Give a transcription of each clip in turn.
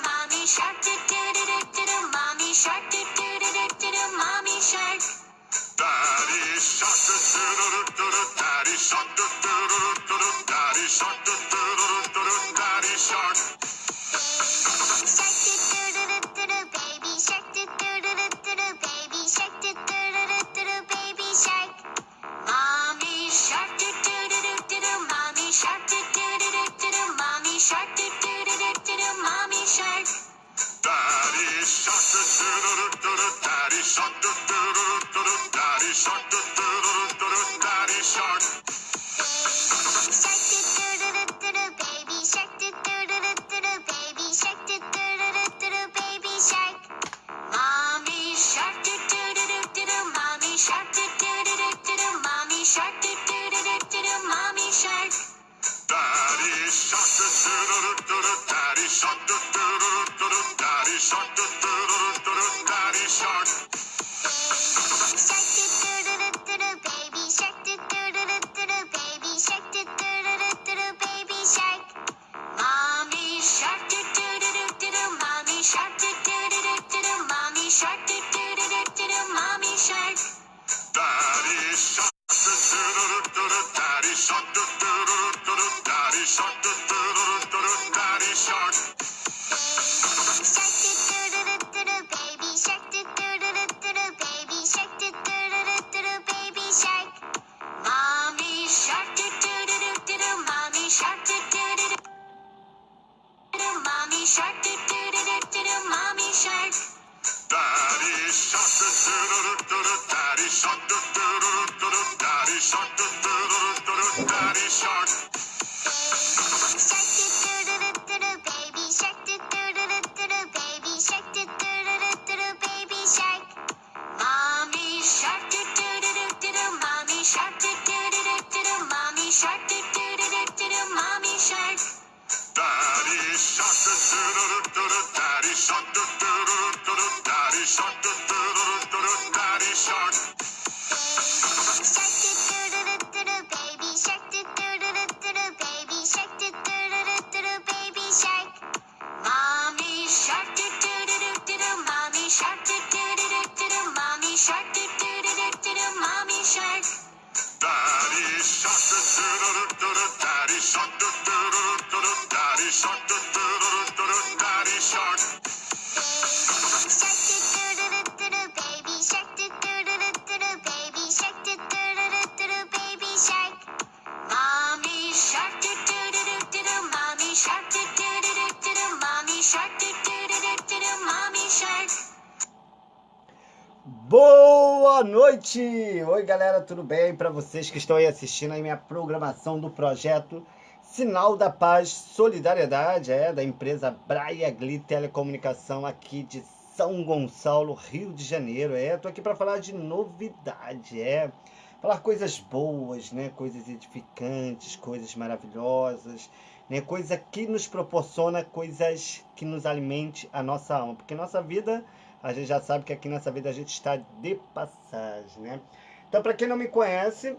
mommy shark, do do do do do do, mommy shark, do do do do do do, mommy shark. Daddy shark, do do do do do, daddy shark, do do do do do, daddy shark, do do do do do, daddy shark. Shark, do do do do do do, baby shark, do do do do do do, baby shark, do do do do do do, baby shark. Mommy shark, do do do do do do, mommy shark, do do do do do do, mommy shark, do do do do do do, mommy shark. Daddy shark, do do do do do, daddy shark, do do do do do, daddy shark, do do do do do, daddy shark. Shark, do do do do do do, baby shark, do do do do do do, baby shark, do do do do do do, baby shark. Mommy shark, do do do do do do, mommy shark, do do do do do do, mommy shark, do do do do do do, mommy shark. Daddy shark, do do do do do, daddy shark, do do do do do, daddy shark, do do do do do, daddy shark. Shark, do do do do do do, baby shark, do do do do do do, baby shark, do do do do do do, baby shark. Mommy shark, do do do do do do, mommy shark, do do do do do do, mommy shark, do do do do do do, mommy shark. Daddy shark, do do do do do, daddy shark, do do do do do, daddy shark, do do do do do, daddy shark. Shark, do do do do do do, baby shark, do do do do do do, baby shark, do do do do do do, baby shark. Mommy shark, do do do do do do, mommy shark, do do do do do, mommy shark, do do do do do do, mommy shark. Daddy shark, do do do do do, daddy shark, do do do do do, daddy shark, do do do do do, daddy shark. Shark, do do do do do do, baby shark, do do do do do do, baby shark, do do do do do do, baby shark. Mommy shark, do do do do do do, mommy shark, do do do do do do, mommy shark, do do do do do do, mommy shark. Daddy shark, do do do do do, daddy shark, do do do do do, daddy shark, do do do do do, daddy shark. Shark, do do do do do do, baby shark, do do do do do do, baby shark, do do do do do do, baby shark. Mommy shark, do do do do do do, mommy shark, do do do do do do, mommy shark, do do do do do do, mommy shark. Daddy shark, do do do do do, daddy shark, do do do do do, daddy shark, do do do do do, daddy shark. Shark, do do do do do do, baby shark, do do do do do do, baby shark, do do do do do do, baby shark. Mommy shark, do do do do do do, mommy shark, do do do do do do, mommy shark, do do do do do do, mommy shark. Boa noite! Oi galera, tudo bem? Para vocês que estão aí assistindo a minha programação do projeto Sinal da Paz Solidariedade, da empresa Braiagli Telecomunicação aqui de São Gonçalo, Rio de Janeiro. Tô aqui para falar de novidade, falar coisas boas, né? Coisas edificantes, coisas maravilhosas, né? Coisa que nos proporciona, coisas que nos alimente a nossa alma, porque nossa vida, a gente já sabe que aqui nessa vida a gente está de passagem, né? Então, para quem não me conhece,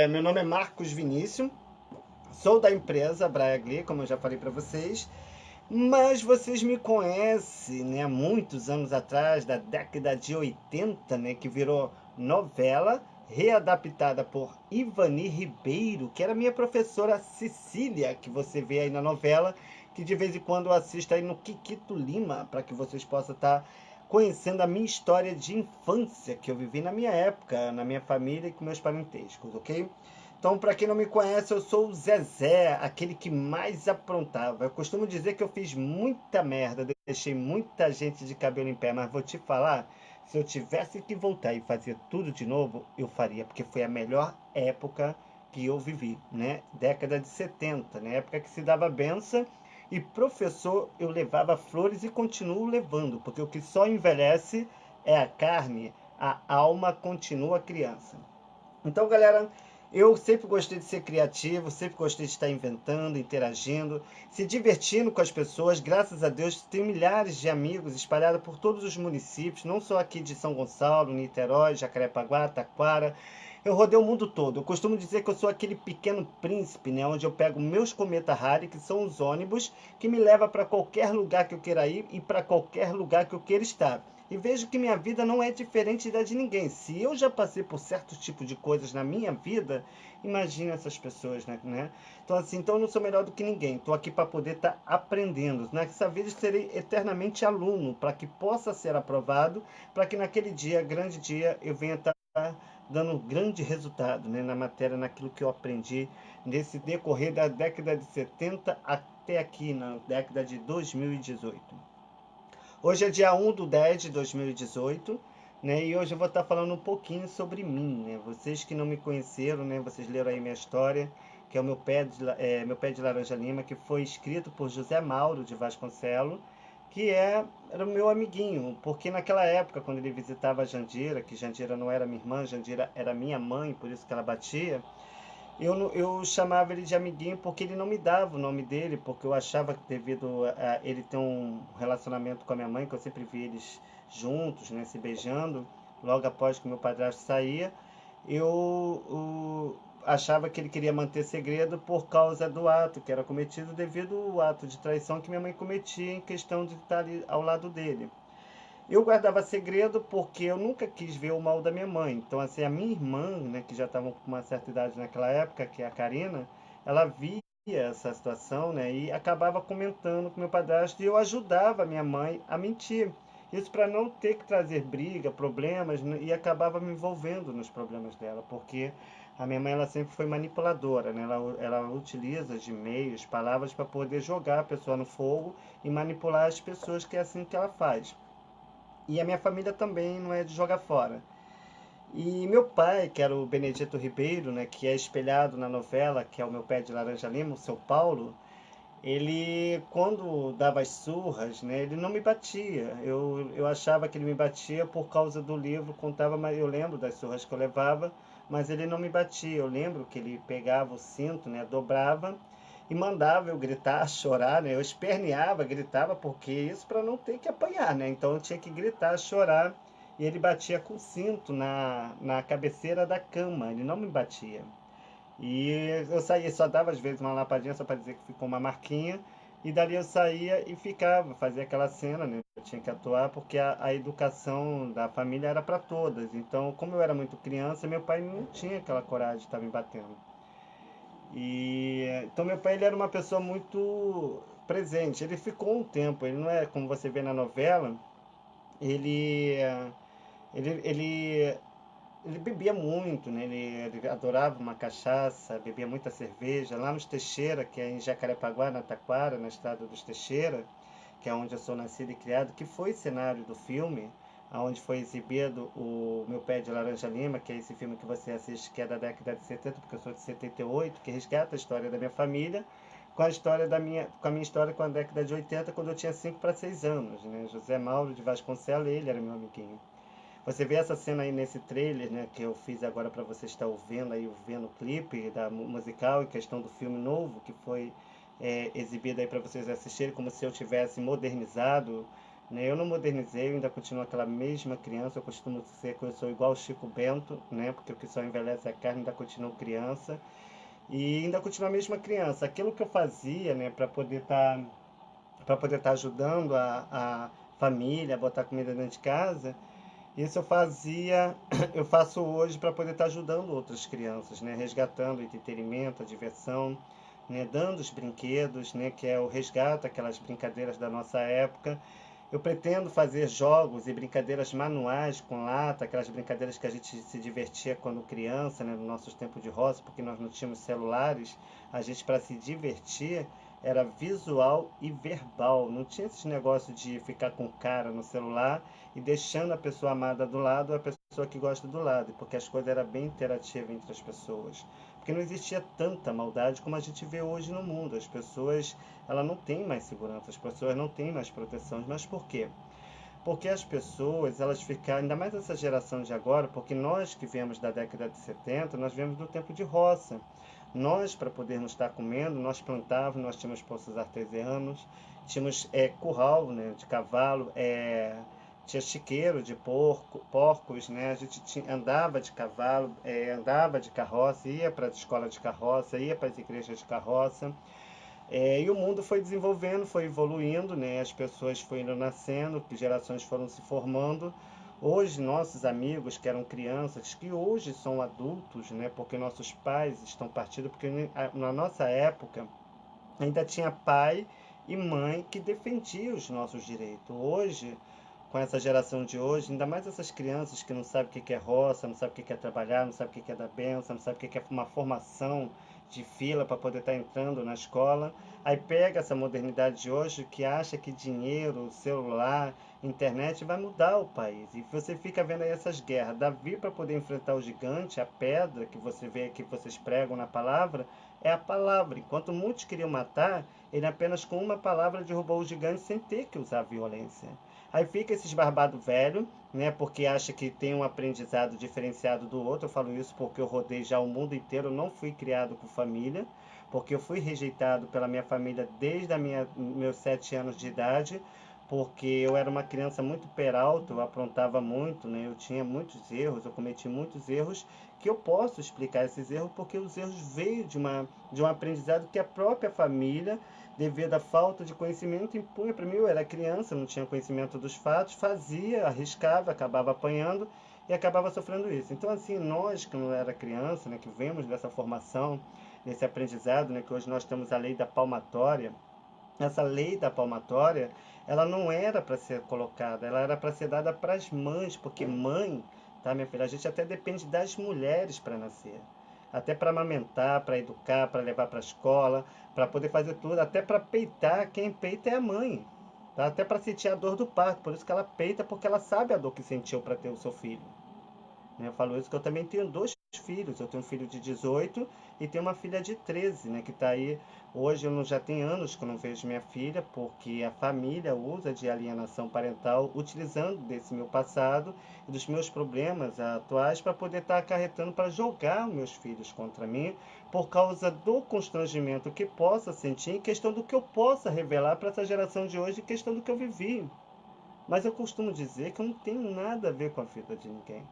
meu nome é Marcos Vinícius, sou da empresa Braiagli, como eu já falei para vocês, mas vocês me conhecem, né, há muitos anos atrás, da década de 80, né, que virou novela, readaptada por Ivani Ribeiro, que era minha professora Cecília, que você vê aí na novela, que de vez em quando eu assisto aí no Kikito Lima, para que vocês possam estar conhecendo a minha história de infância, que eu vivi na minha época, na minha família e com meus parentescos, ok? Então, para quem não me conhece, eu sou o Zezé, aquele que mais aprontava. Eu costumo dizer que eu fiz muita merda, deixei muita gente de cabelo em pé, mas vou te falar, se eu tivesse que voltar e fazer tudo de novo, eu faria, porque foi a melhor época que eu vivi, né? Década de 70, né? Época que se dava benção e professor eu levava flores e continuo levando, porque o que só envelhece é a carne, a alma continua criança. Então, galera, eu sempre gostei de ser criativo, sempre gostei de estar inventando, interagindo, se divertindo com as pessoas. Graças a Deus, tenho milhares de amigos espalhados por todos os municípios, não só aqui de São Gonçalo, Niterói, Jacarepaguá, Taquara. Eu rodei o mundo todo. Eu costumo dizer que eu sou aquele pequeno príncipe, né? Onde eu pego meus cometa Halley, que são os ônibus, que me leva para qualquer lugar que eu queira ir e para qualquer lugar que eu queira estar. E vejo que minha vida não é diferente da de ninguém. Se eu já passei por certo tipo de coisas na minha vida, imagina essas pessoas, né? Então, assim, então eu não sou melhor do que ninguém. Estou aqui para poder estar aprendendo. Nessa vida serei eternamente aluno, para que possa ser aprovado, para que naquele dia, grande dia, eu venha estar dando um grande resultado, né, na matéria, naquilo que eu aprendi nesse decorrer da década de 70 até aqui, na década de 2018. Hoje é dia 1/10 de 2018, né, e hoje eu vou estar falando um pouquinho sobre mim. Né, vocês que não me conheceram, né, vocês leram aí minha história, que é o meu pé de laranja lima, que foi escrito por José Mauro de Vasconcelos, que era o meu amiguinho, porque naquela época, quando ele visitava a Jandira, que Jandira não era minha irmã, Jandira era minha mãe, por isso que ela batia, eu chamava ele de amiguinho porque ele não me dava o nome dele, porque eu achava que devido a ele ter um relacionamento com a minha mãe, que eu sempre vi eles juntos, né, se beijando, logo após que meu padrasto saía, eu achava que ele queria manter segredo por causa do ato que era cometido devido ao ato de traição que minha mãe cometia em questão de estar ali ao lado dele. Eu guardava segredo porque eu nunca quis ver o mal da minha mãe. Então, assim, a minha irmã, né, que já estava com uma certa idade naquela época, que é a Karina, ela via essa situação, né, e acabava comentando com meu padrasto e eu ajudava a minha mãe a mentir. Isso para não ter que trazer briga, problemas, né, e acabava me envolvendo nos problemas dela, porque a minha mãe ela sempre foi manipuladora, né? Ela utiliza de meios, palavras para poder jogar a pessoa no fogo e manipular as pessoas, que é assim que ela faz. E a minha família também não é de jogar fora. E meu pai, que era o Benedito Ribeiro, né, que é espelhado na novela, que é o meu pé de laranja lima, o seu Paulo, ele, quando dava as surras, né, ele não me batia. Eu achava que ele me batia por causa do livro, contava, mas eu lembro das surras que eu levava, mas ele não me batia. Eu lembro que ele pegava o cinto, né, dobrava e mandava eu gritar, chorar, né? Eu esperneava, gritava, porque isso para não ter que apanhar, né? Então eu tinha que gritar, chorar, e ele batia com o cinto na cabeceira da cama, ele não me batia. E eu saía, só dava às vezes uma lapadinha só para dizer que ficou uma marquinha, e dali eu saía e ficava, fazia aquela cena, né? Eu tinha que atuar porque a educação da família era para todas. Então, como eu era muito criança, meu pai não tinha aquela coragem de estar me batendo. Então meu pai ele era uma pessoa muito presente. Ele ficou um tempo, ele não é como você vê na novela, ele ele ele ele bebia muito, né? Ele adorava uma cachaça, bebia muita cerveja. Lá nos Teixeira, que é em Jacarepaguá, na Taquara, na estrada dos Teixeira, que é onde eu sou nascido e criado, que foi cenário do filme, onde foi exibido o Meu Pé de Laranja Lima, que é esse filme que você assiste, que é da década de 70, porque eu sou de 78, que resgata a história da minha família, com a história com a minha história com a década de 80, quando eu tinha 5 para 6 anos, né? José Mauro de Vasconcelos, ele era meu amiguinho. Você vê essa cena aí nesse trailer, né, que eu fiz agora para você estar ouvindo aí, vendo o clipe da musical e questão do filme novo que foi exibido aí para vocês assistirem, como se eu tivesse modernizado, né? Eu não modernizei, eu ainda continuo aquela mesma criança. Eu costumo dizer que eu sou igual o Chico Bento, né, porque o que só envelhece a carne, ainda continuo criança e ainda continuo a mesma criança. Aquilo que eu fazia, né, para poder estar ajudando a família, a botar comida dentro de casa, isso eu fazia, eu faço hoje para poder estar ajudando outras crianças, né? Resgatando o entretenimento, a diversão, né? Dando os brinquedos, né? Que é o resgate, aquelas brincadeiras da nossa época. Eu pretendo fazer jogos e brincadeiras manuais com lata, aquelas brincadeiras que a gente se divertia quando criança, né? No nossos tempos de roça, porque nós não tínhamos celulares. A gente, para se divertir, era visual e verbal. Não tinha esse negócio de ficar com cara no celular e deixando a pessoa amada do lado ou a pessoa que gosta do lado, porque as coisas eram bem interativas entre as pessoas. Porque não existia tanta maldade como a gente vê hoje no mundo. As pessoas, ela não têm mais segurança, as pessoas não têm mais proteção. Mas por quê? Porque as pessoas, elas ficaram, ainda mais essa geração de agora, porque nós que viemos da década de 70, nós viemos do tempo de roça. Nós, para podermos estar comendo, nós plantávamos, nós tínhamos poços artesianos, tínhamos curral, né, de cavalo, tinha chiqueiro de porcos, né? A gente andava de cavalo, andava de carroça, ia para a escola de carroça, ia para as igrejas de carroça. E o mundo foi desenvolvendo, foi evoluindo, né? As pessoas foram nascendo, gerações foram se formando. Hoje, nossos amigos que eram crianças, que hoje são adultos, né? Porque nossos pais estão partindo, porque na nossa época ainda tinha pai e mãe que defendiam os nossos direitos. Hoje, com essa geração de hoje, ainda mais essas crianças que não sabem o que é roça, não sabem o que é trabalhar, não sabem o que é dar benção, não sabem o que é uma formação de fila para poder estar entrando na escola. Aí pega essa modernidade de hoje que acha que dinheiro, celular, internet vai mudar o país. E você fica vendo aí essas guerras. Davi, para poder enfrentar o gigante, a pedra que você vê que vocês pregam na palavra, é a palavra. Enquanto muitos queriam matar, ele apenas com uma palavra derrubou o gigante sem ter que usar violência. Aí fica esses barbado velho, né? Porque acha que tem um aprendizado diferenciado do outro. Eu falo isso porque eu rodei já o mundo inteiro. Eu não fui criado com família, porque eu fui rejeitado pela minha família desde meus 7 anos de idade, porque eu era uma criança muito peralta, eu aprontava muito, né? Eu tinha muitos erros, eu cometi muitos erros, que eu posso explicar esses erros porque os erros veio de um aprendizado que a própria família, devido à falta de conhecimento, impunha para mim. Eu era criança, não tinha conhecimento dos fatos, fazia, arriscava, acabava apanhando e acabava sofrendo isso. Então, assim, nós que não era criança, né, que vemos dessa formação, desse aprendizado, né, que hoje nós temos a lei da palmatória. Essa lei da palmatória, ela não era para ser colocada, ela era para ser dada para as mães, porque mãe, tá, minha filha, a gente até depende das mulheres para nascer. Até para amamentar, para educar, para levar para a escola, para poder fazer tudo, até para peitar, quem peita é a mãe. Tá? Até para sentir a dor do parto, por isso que ela peita, porque ela sabe a dor que sentiu para ter o seu filho. Eu falo isso que eu também tenho 2 filhos. Eu tenho um filho de 18 e tenho uma filha de 13, né? Que está aí. Hoje eu não, já tem anos que eu não vejo minha filha, porque a família usa de alienação parental, utilizando desse meu passado e dos meus problemas atuais para poder estar acarretando para jogar os meus filhos contra mim, por causa do constrangimento que possa sentir, em questão do que eu possa revelar para essa geração de hoje, em questão do que eu vivi. Mas eu costumo dizer que eu não tenho nada a ver com a vida de ninguém.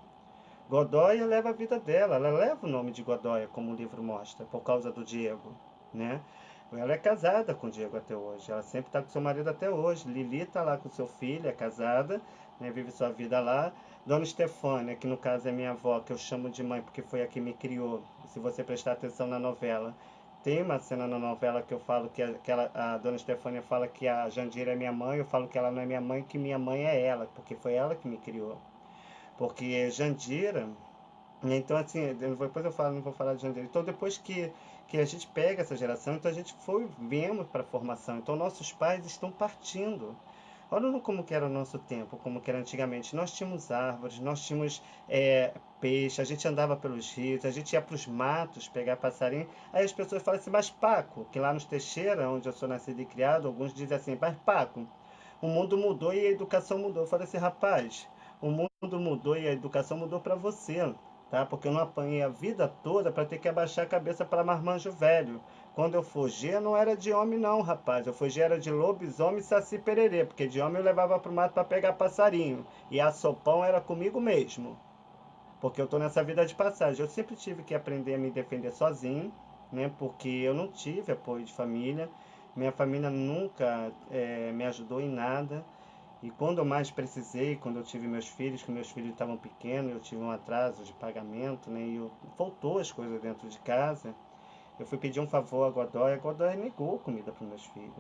Godoia leva a vida dela, ela leva o nome de Godoia, como o livro mostra, por causa do Diego, né? Ela é casada com o Diego até hoje, ela sempre está com seu marido até hoje. Lili está lá com seu filho, é casada, né? Vive sua vida lá. Dona Estefânia, que no caso é minha avó, que eu chamo de mãe porque foi a que me criou, se você prestar atenção na novela. Tem uma cena na novela que eu falo a Dona Estefânia fala que a Jandira é minha mãe, eu falo que ela não é minha mãe, que minha mãe é ela, porque foi ela que me criou. Porque Jandira, então assim, depois eu falo, não vou falar de Jandira. Então depois que a gente pega essa geração, então a gente viemos para a formação. Então nossos pais estão partindo. Olha como que era o nosso tempo, como que era antigamente. Nós tínhamos árvores, nós tínhamos peixe, a gente andava pelos rios, a gente ia para os matos pegar passarinho. Aí as pessoas falam assim, mas Paco, que lá nos Teixeira, onde eu sou nascido e criado, alguns dizem assim, mas Paco, o mundo mudou e a educação mudou. Eu falei assim, rapaz, o mundo mudou e a educação mudou para você, tá? Porque eu não apanhei a vida toda para ter que abaixar a cabeça para marmanjo velho. Quando eu fugia, não era de homem não, rapaz. Eu fugia era de lobisomem e saci pererê, porque de homem eu levava pro mato para pegar passarinho. E a sopão era comigo mesmo. Porque eu tô nessa vida de passagem. Eu sempre tive que aprender a me defender sozinho, né? Porque eu não tive apoio de família. Minha família nunca me ajudou em nada. E quando eu mais precisei, quando eu tive meus filhos, que meus filhos estavam pequenos, eu tive um atraso de pagamento, né? E faltou as coisas dentro de casa. Eu fui pedir um favor a Godoy negou comida para meus filhos.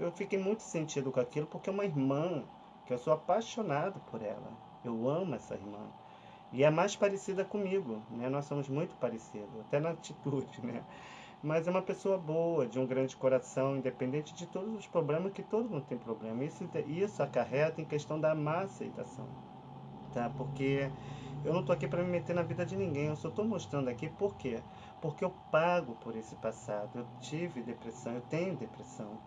Eu fiquei muito sentido com aquilo, porque é uma irmã, que eu sou apaixonado por ela. Eu amo essa irmã. E é mais parecida comigo, né? Nós somos muito parecidos, até na atitude, né? Mas é uma pessoa boa, de um grande coração, independente de todos os problemas, que todo mundo tem problema. Isso acarreta em questão da má aceitação, tá? Porque eu não estou aqui para me meter na vida de ninguém, eu só estou mostrando aqui por quê? Porque eu pago por esse passado. Eu tive depressão, eu tenho depressão.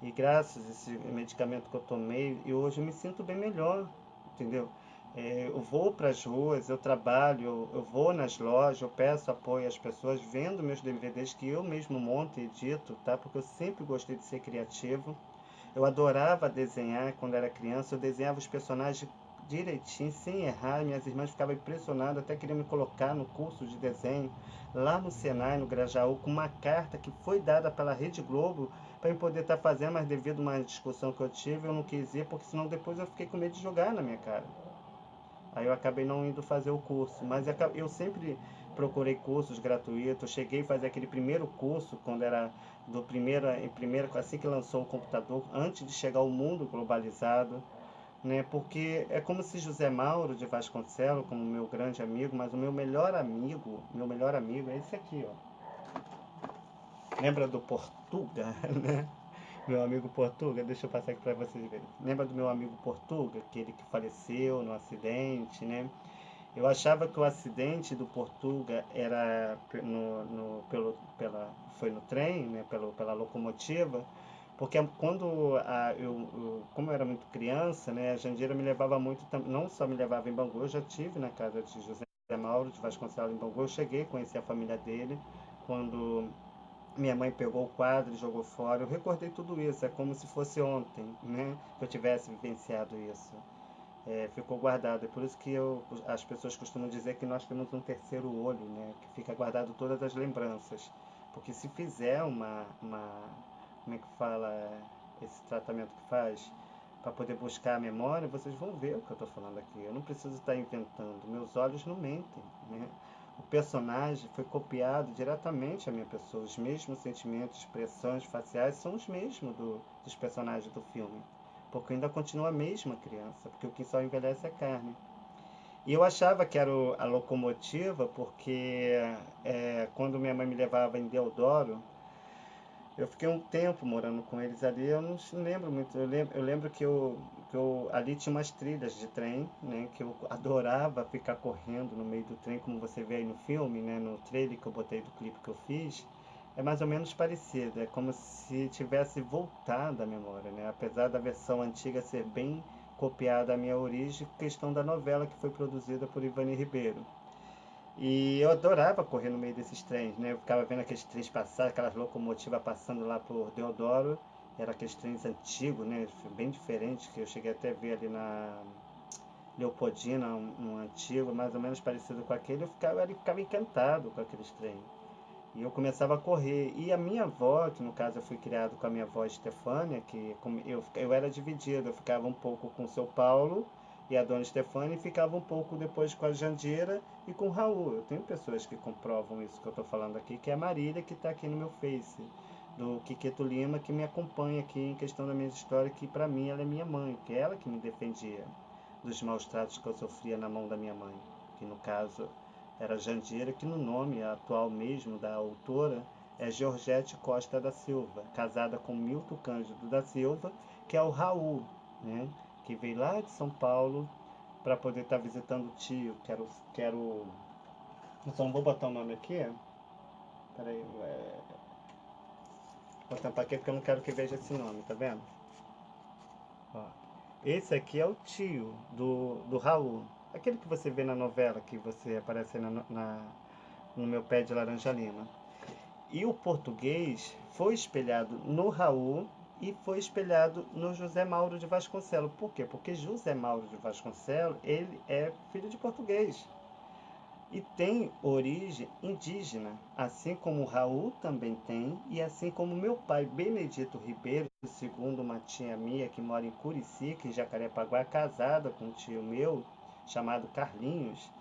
E graças a esse medicamento que eu tomei, e hoje eu me sinto bem melhor, entendeu? Eu vou para as ruas, eu trabalho, eu vou nas lojas, eu peço apoio às pessoas, vendo meus DVDs que eu mesmo monto e edito, tá? Porque eu sempre gostei de ser criativo. Eu adorava desenhar quando era criança, eu desenhava os personagens direitinho, sem errar. Minhas irmãs ficavam impressionadas, até queriam me colocar no curso de desenho lá no Senai, no Grajaú, com uma carta que foi dada pela Rede Globo para eu poder estar fazendo, mas devido a uma discussão que eu tive, eu não quis ir, porque senão depois eu fiquei com medo de jogar na minha cara. Aí eu acabei não indo fazer o curso, mas eu sempre procurei cursos gratuitos. Eu cheguei a fazer aquele primeiro curso, quando era do primeiro, assim que lançou o computador, antes de chegar ao mundo globalizado, né? Porque é como se José Mauro de Vasconcelos, como meu grande amigo, mas o meu melhor amigo é esse aqui, ó. Lembra do Portuga, né? Meu amigo Portuga, deixa eu passar aqui para vocês verem. Lembra do meu amigo Portuga, aquele que faleceu no acidente, né? Eu achava que o acidente do Portuga era foi no trem, né? Pela locomotiva, porque quando como eu era muito criança, né? A Jandira me levava muito, não só me levava em Bangu, eu já tive na casa de José Mauro de Vasconcelos em Bangu, eu cheguei a conhecer a família dele quando minha mãe pegou o quadro e jogou fora. Eu recordei tudo isso, é como se fosse ontem, né? Que eu tivesse vivenciado isso. Ficou guardado. É por isso que as pessoas costumam dizer que nós temos um terceiro olho, né? Que fica guardado todas as lembranças. Porque se fizer como é que fala esse tratamento que faz? Para poder buscar a memória, vocês vão ver o que eu estou falando aqui. Eu não preciso estar inventando. Meus olhos não mentem, né? O personagem foi copiado diretamente à minha pessoa. Os mesmos sentimentos, expressões faciais são os mesmos dos personagens do filme. Porque eu ainda continuo a mesma criança, porque o que só envelhece é carne. E eu achava que era a locomotiva, porque quando minha mãe me levava em Deodoro, eu fiquei um tempo morando com eles ali, eu não lembro muito. Eu lembro que eu ali tinha umas trilhas de trem, né? Que eu adorava ficar correndo no meio do trem, como você vê aí no filme, né? No trailer que eu botei do clipe que eu fiz. É mais ou menos parecido, é como se tivesse voltado a memória, né? Apesar da versão antiga ser bem copiada à minha origem, questão da novela que foi produzida por Ivani Ribeiro. E eu adorava correr no meio desses trens, né? Eu ficava vendo aqueles trens passar, aquelas locomotivas passando lá por Deodoro. Era aqueles trens antigos, né? Bem diferentes, que eu cheguei até a ver ali na Leopoldina, um antigo, mais ou menos parecido com aquele. Eu ficava encantado com aqueles trens. E eu começava a correr. E a minha avó, que no caso eu fui criado com a minha avó Estefânia, que eu era dividido, eu ficava um pouco com o seu Paulo e a dona Estefânia e ficava um pouco depois com a Jandira e com o Raul. Eu tenho pessoas que comprovam isso que eu estou falando aqui, que é a Marília, que está aqui no meu Face, do Quiqueto Lima, que me acompanha aqui em questão da minha história, que para mim ela é minha mãe, que é ela que me defendia dos maus tratos que eu sofria na mão da minha mãe, que no caso era Jandira, que no nome atual mesmo da autora é Georgette Costa da Silva, casada com Milton Cândido da Silva, que é o Raul, né? Que veio lá de São Paulo para poder estar visitando o tio. Quero. Eu só não vou botar o nome aqui. Peraí. Vou tampar aqui porque eu não quero que veja esse nome, tá vendo? Ó. Esse aqui é o tio do Raul. Aquele que você vê na novela, que você aparece no meu pé de laranja lima. E o português foi espelhado no Raul e foi espelhado no José Mauro de Vasconcelos. Por quê? Porque José Mauro de Vasconcelos, ele é filho de português e tem origem indígena, assim como o Raul também tem, e assim como meu pai Benedito Ribeiro, segundo uma tia minha que mora em Curicica, em Jacarepaguá, casada com um tio meu, chamado Carlinhos,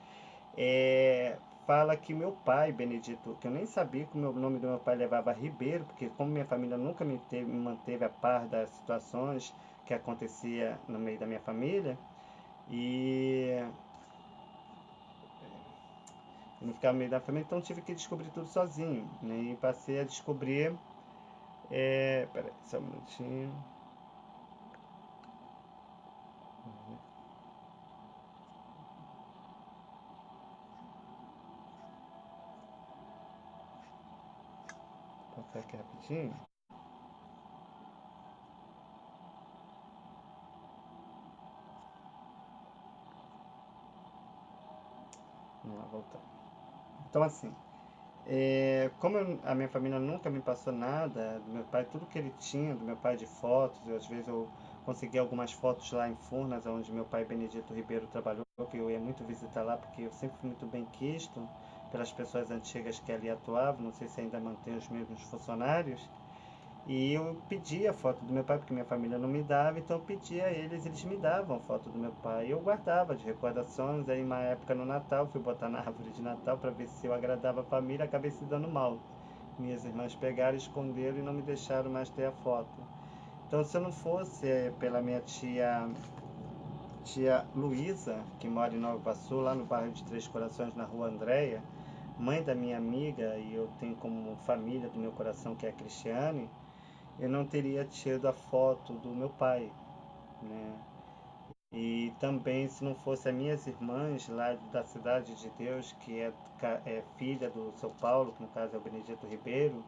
fala que meu pai, Benedito, que eu nem sabia que o nome do meu pai levava Ribeiro, porque como minha família nunca me manteve a par das situações que acontecia no meio da minha família, e eu não ficava no meio da família, então tive que descobrir tudo sozinho, né? E passei a descobrir. Peraí, só um minutinho. Vou passar aqui rapidinho. Vamos lá, voltar. Então, assim, A minha família nunca me passou nada do meu pai, tudo que ele tinha do meu pai de fotos, às vezes eu consegui algumas fotos lá em Furnas, onde meu pai Benedito Ribeiro trabalhou, que eu ia muito visitar lá, porque eu sempre fui muito bem quisto pelas pessoas antigas que ali atuavam, não sei se ainda mantém os mesmos funcionários, e eu pedia foto do meu pai, porque minha família não me dava, então eu pedia a eles, eles me davam foto do meu pai. E eu guardava de recordações. Aí, uma época no Natal, fui botar na árvore de Natal para ver se eu agradava a família, acabei se dando mal. Minhas irmãs pegaram, esconderam e não me deixaram mais ter a foto. Então, se eu não fosse pela minha tia Luísa, que mora em Nova Iguaçu, lá no bairro de Três Corações, na rua Andréia, mãe da minha amiga, e eu tenho como família do meu coração, que é a Cristiane, eu não teria tido a foto do meu pai, né? E também, se não fosse as minhas irmãs lá da Cidade de Deus, que é filha do seu Paulo, que no caso é o Benedito Ribeiro,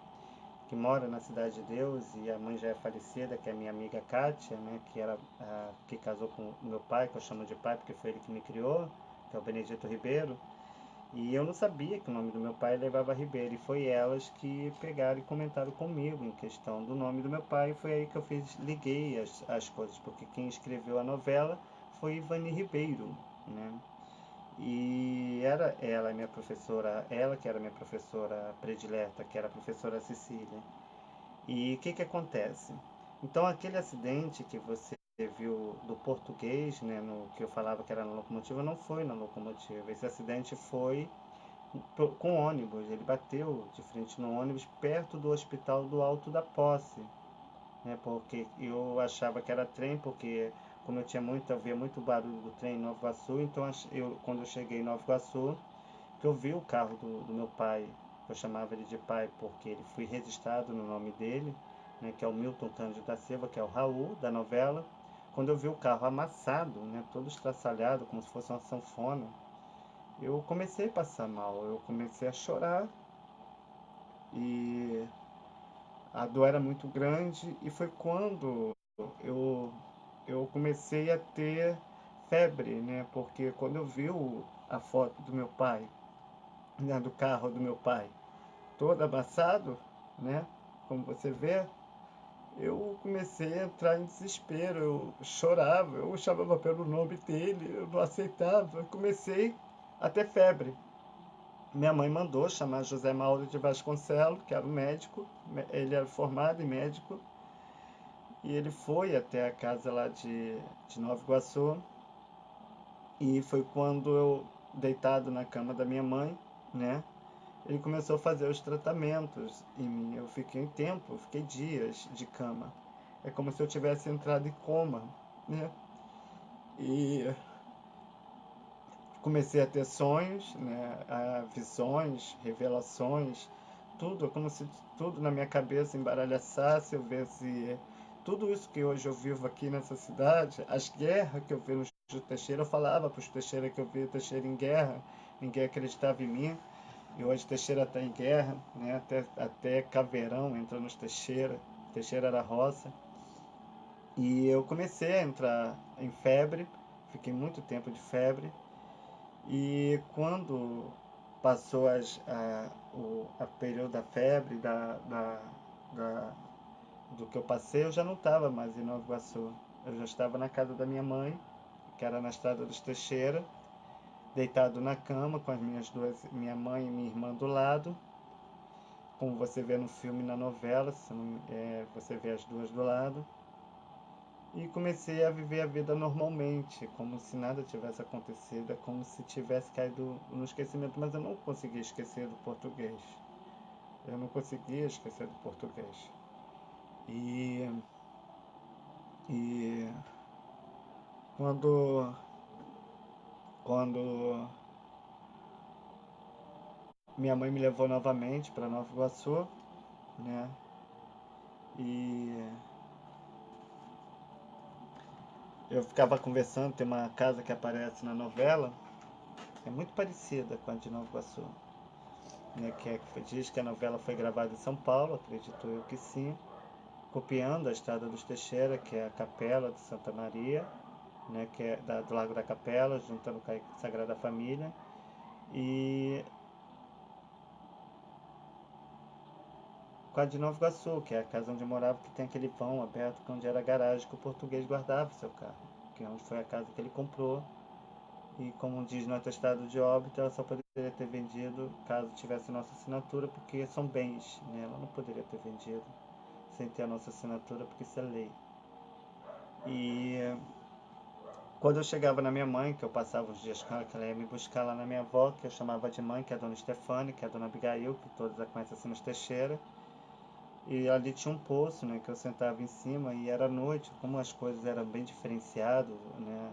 que mora na Cidade de Deus, e a mãe já é falecida, que é a minha amiga Kátia, né, que era a que casou com o meu pai, que eu chamo de pai porque foi ele que me criou, que é o Benedito Ribeiro. E eu não sabia que o nome do meu pai levava Ribeiro, e foi elas que pegaram e comentaram comigo em questão do nome do meu pai, e foi aí que eu liguei as coisas, porque quem escreveu a novela foi Ivani Ribeiro, né? E era ela, minha professora, ela que era minha professora predileta, que era a professora Cecília. E o que que acontece? Então, aquele acidente que você viu do português, né, no que eu falava que era na locomotiva, não foi na locomotiva. Esse acidente foi com ônibus. Ele bateu de frente no ônibus perto do Hospital do Alto da Posse, né? Porque eu achava que era trem, porque como eu via muito barulho do trem em Nova Iguaçu, então quando eu cheguei em Nova Iguaçu, que eu vi o carro do meu pai, eu chamava ele de pai porque ele foi registrado no nome dele, né, que é o Milton Cândido da Silva, que é o Raul da novela. Quando eu vi o carro amassado, né, todo estraçalhado, como se fosse uma sanfona, eu comecei a passar mal, eu comecei a chorar e a dor era muito grande, e foi quando eu, eu comecei a ter febre, né? Porque quando eu vi a foto do meu pai, né, do carro do meu pai, todo amassado, né? Como você vê, eu comecei a entrar em desespero, eu chorava, eu chamava pelo nome dele, eu não aceitava, eu comecei a ter febre. Minha mãe mandou chamar José Mauro de Vasconcelos, que era o médico, ele era formado em médico, e ele foi até a casa lá de Nova Iguaçu, e foi quando eu, deitado na cama da minha mãe, né, ele começou a fazer os tratamentos em mim. Eu fiquei tempo, eu fiquei dias de cama. É como se eu tivesse entrado em coma, né? E comecei a ter sonhos, né, visões, revelações, tudo, é como se tudo na minha cabeça embaralhaçasse, eu visse tudo isso que hoje eu vivo aqui nessa cidade, as guerras que eu vi no Júlio Teixeira, eu falava para os Teixeira que eu via Teixeira em guerra, ninguém acreditava em mim, e hoje Teixeira está em guerra, né, até Caveirão entra nos Teixeira, Teixeira era roça, e eu comecei a entrar em febre, fiquei muito tempo de febre, e quando passou a período da febre, da- do que eu passei, eu já não estava mais em Nova Iguaçu. Eu já estava na casa da minha mãe, que era na Estrada dos Teixeira, deitado na cama com minha mãe e minha irmã do lado, como você vê no filme e na novela, você vê as duas do lado. E comecei a viver a vida normalmente, como se nada tivesse acontecido, é como se tivesse caído no esquecimento, mas eu não conseguia esquecer do português. Eu não conseguia esquecer do português. E, e quando, quando minha mãe me levou novamente para Nova Iguaçu, né? E eu ficava conversando, tem uma casa que aparece na novela, é muito parecida com a de Nova Iguaçu, né, diz que a novela foi gravada em São Paulo, acredito eu que sim, copiando a Estrada dos Teixeira, que é a Capela de Santa Maria, né, que é do Lago da Capela, juntando com a Sagrada Família. E com a de Nova Iguaçu, que é a casa onde eu morava, que tem aquele vão aberto, que onde era a garagem que o português guardava o seu carro, que é onde foi a casa que ele comprou. E como diz no atestado de óbito, ela só poderia ter vendido caso tivesse nossa assinatura, porque são bens, né? Ela não poderia ter vendido sem ter a nossa assinatura, porque isso é lei. E quando eu chegava na minha mãe, que eu passava os dias com ela, que ela ia me buscar lá na minha avó, que eu chamava de mãe, que é a dona Stefane, que é a dona Abigail, que todos a conhecem assim nos Teixeira. E ali tinha um poço, né, que eu sentava em cima e era noite, como as coisas eram bem diferenciadas, né,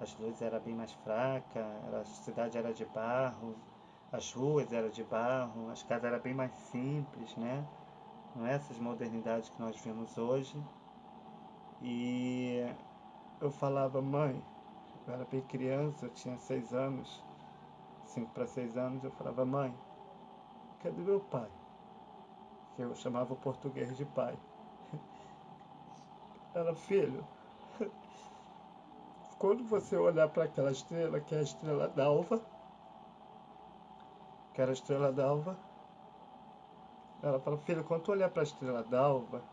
as luzes eram bem mais fracas, a cidade era de barro, as ruas eram de barro, as casas eram bem mais simples, né, não é essas modernidades que nós vemos hoje. E eu falava, mãe, eu era bem criança, eu tinha 6 anos, 5 para 6 anos, eu falava, mãe, cadê meu pai? Que eu chamava o português de pai. Ela, filho, quando você olhar para aquela estrela, que é a estrela d'alva, que era a estrela d'alva, ela fala, filho, quando tu olhar para a estrela d'alva,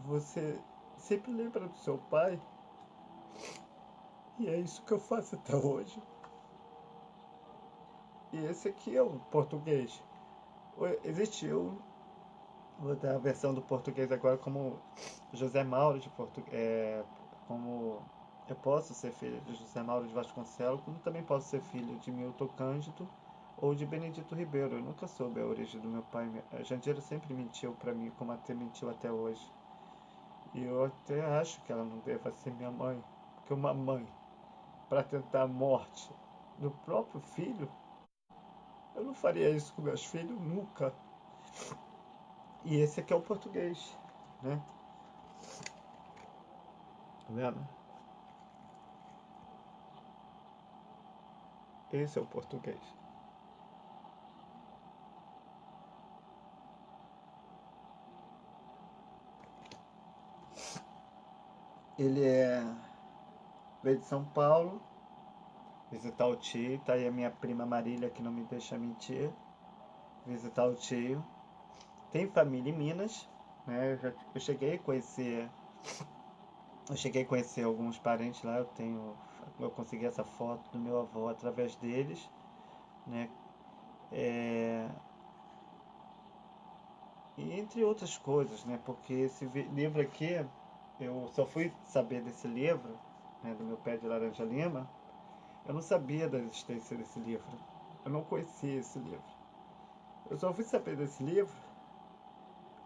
você sempre lembra do seu pai, e é isso que eu faço até hoje. E esse aqui é o português. Existiu, vou dar a versão do português agora como José Mauro de Portugal, como eu posso ser filho de José Mauro de Vasconcelos, como também posso ser filho de Milton Cândido ou de Benedito Ribeiro. Eu nunca soube a origem do meu pai. A Jandira sempre mentiu para mim, como até mentiu até hoje. E eu até acho que ela não deva ser minha mãe, porque uma mãe, para tentar a morte do próprio filho, eu não faria isso com meus filhos nunca. E esse aqui é o português, né? Tá vendo? Esse é o português. Ele veio de São Paulo visitar o tio, tá aí a minha prima Marília que não me deixa mentir, visitar o tio. Tem família em Minas, né? Eu cheguei a conhecer alguns parentes lá, eu consegui essa foto do meu avô através deles, né? É, e entre outras coisas, né? Porque esse livro aqui, eu só fui saber desse livro, né, do meu pé de laranja lima. Eu não sabia da existência desse livro. Eu não conhecia esse livro. Eu só fui saber desse livro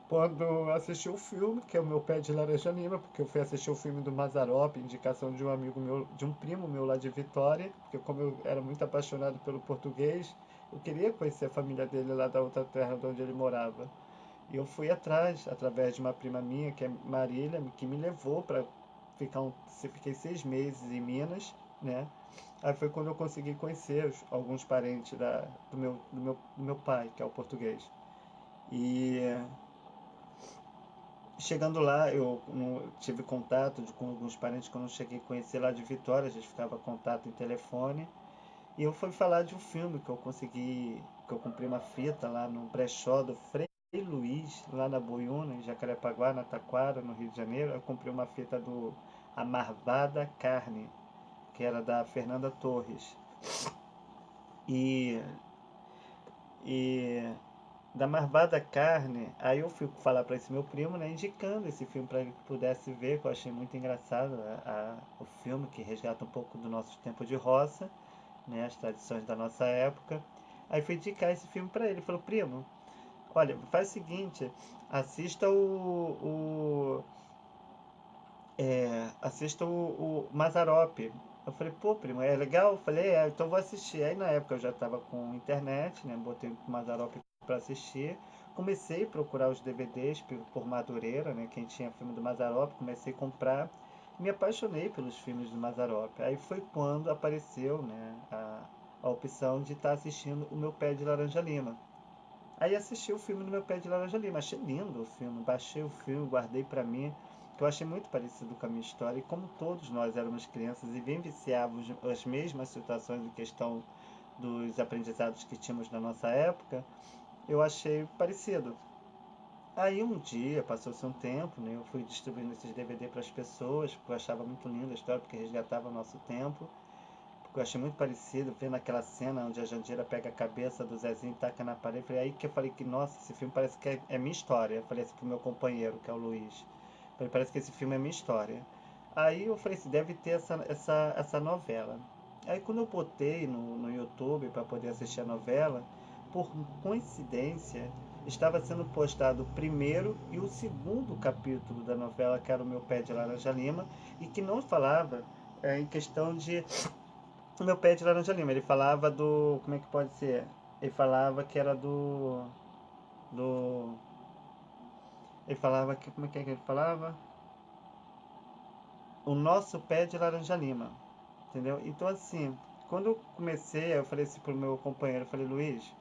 quando eu assisti o filme, que é o meu pé de laranja lima, porque eu fui assistir o filme do Mazzaropi, indicação de um amigo meu, de um primo meu lá de Vitória, porque como eu era muito apaixonado pelo português, eu queria conhecer a família dele lá da outra terra de onde ele morava. E eu fui atrás, através de uma prima minha, que é Marília, que me levou para fiquei 6 meses em Minas, né? Aí foi quando eu consegui conhecer alguns parentes do meu pai, que é o português. E chegando lá, eu tive contato com alguns parentes que eu não cheguei a conhecer lá de Vitória, a gente ficava contato em telefone. E eu fui falar de um filme que eu comprei uma fita lá no brechó do Frei Luiz, lá na Boiúna, em Jacarepaguá, na Taquara, no Rio de Janeiro. Eu comprei uma fita do A Marvada Carne, que era da Fernanda Torres. E, e da Marvada Carne, aí eu fui falar para esse meu primo, né, indicando esse filme para ele que pudesse ver, que eu achei muito engraçado o filme, que resgata um pouco do nosso tempo de roça, né, as tradições da nossa época. Aí fui indicar esse filme para ele. Ele falou, primo, olha, faz o seguinte, assista o Mazzaropi. Eu falei, pô, primo, é legal? Eu falei, então vou assistir. Aí na época eu já estava com internet, né? Botei o Mazzaropi para assistir. Comecei a procurar os DVDs por Madureira, né? Quem tinha filme do Mazzaropi, comecei a comprar. Me apaixonei pelos filmes do Mazzaropi. Aí foi quando apareceu, né, a opção de estar assistindo O Meu Pé de Laranja Lima. Aí assisti o filme do Meu Pé de Laranja Lima, achei lindo o filme, baixei o filme, guardei pra mim, que eu achei muito parecido com a minha história, e como todos nós éramos crianças e vivenciávamos as mesmas situações em questão dos aprendizados que tínhamos na nossa época, eu achei parecido. Aí um dia, passou-se um tempo, né, eu fui distribuindo esses DVD para as pessoas, porque eu achava muito linda a história, porque resgatava o nosso tempo, porque eu achei muito parecido, vendo aquela cena onde a Jandira pega a cabeça do Zezinho e taca na parede. Foi aí que eu falei que, nossa, esse filme parece que é minha história. Eu falei assim pro meu companheiro, que é o Luiz. Eu falei, parece que esse filme é minha história. Aí eu falei assim, deve ter essa novela. Aí quando eu botei no YouTube para poder assistir a novela, por coincidência, estava sendo postado o primeiro e o segundo capítulo da novela, que era o Meu Pé de Laranja Lima, e que não falava em questão de o Meu Pé de Laranja Lima. Ele falava do. Como é que pode ser? Ele falava que era do. Ele falava que. Como é que ele falava? O nosso pé de laranja lima, entendeu? Então assim, quando eu comecei, eu falei assim pro meu companheiro, eu falei, Luiz,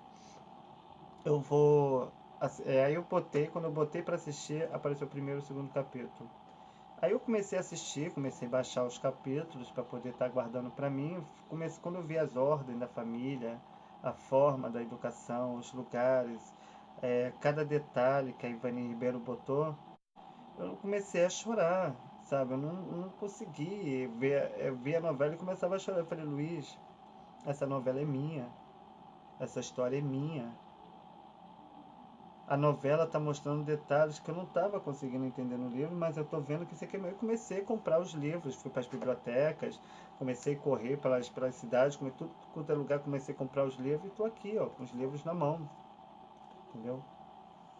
eu vou, aí eu botei, quando eu botei para assistir, apareceu o primeiro e o segundo capítulo. Aí eu comecei a assistir, comecei a baixar os capítulos para poder estar guardando para mim. Comecei, quando eu vi as ordens da família, a forma da educação, os lugares, cada detalhe que a Ivani Ribeiro botou, eu comecei a chorar, sabe? Eu não consegui ver, ver a novela e começava a chorar. Eu falei, Luiz, essa novela é minha, essa história é minha. A novela está mostrando detalhes que eu não estava conseguindo entender no livro, mas eu estou vendo que isso aqui é meu. Eu comecei a comprar os livros, fui para as bibliotecas, comecei a correr pelas cidades, comecei tudo quanto é lugar, comecei a comprar os livros e estou aqui, ó, com os livros na mão, entendeu?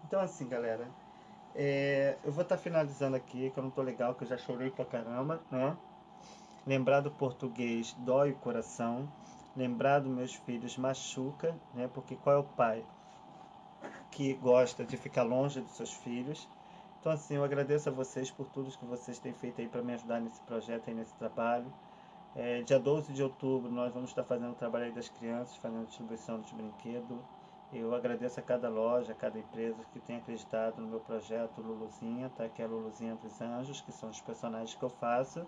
Então assim, galera, eu vou estar finalizando aqui, que eu não estou legal, que eu já chorei pra caramba, né? Lembrar do português dói o coração. Lembrar dos meus filhos machuca, né? Porque qual é o pai que gosta de ficar longe dos seus filhos? Então assim, eu agradeço a vocês por tudo que vocês têm feito aí para me ajudar nesse projeto aí, nesse trabalho. Dia 12 de outubro nós vamos estar fazendo o trabalho aí das crianças, fazendo distribuição de brinquedo. Eu agradeço a cada loja, a cada empresa que tem acreditado no meu projeto Luluzinha, tá? Que é a Luluzinha dos Anjos, que são os personagens que eu faço,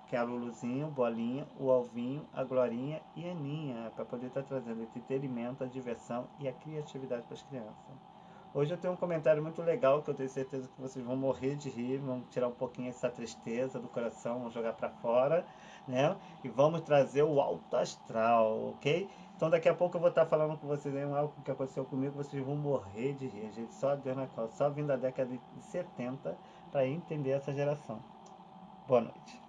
que é a Luluzinha, o Bolinha, o Alvinho, a Glorinha e a Aninha, para poder estar trazendo entretenimento, a diversão e a criatividade para as crianças. Hoje eu tenho um comentário muito legal que eu tenho certeza que vocês vão morrer de rir, vão tirar um pouquinho essa tristeza do coração, vão jogar para fora, né? E vamos trazer o alto astral, ok? Então daqui a pouco eu vou estar falando com vocês aí algo que aconteceu comigo, vocês vão morrer de rir, gente. Só Deus na causa, só vindo da década de 70 para entender essa geração. Boa noite.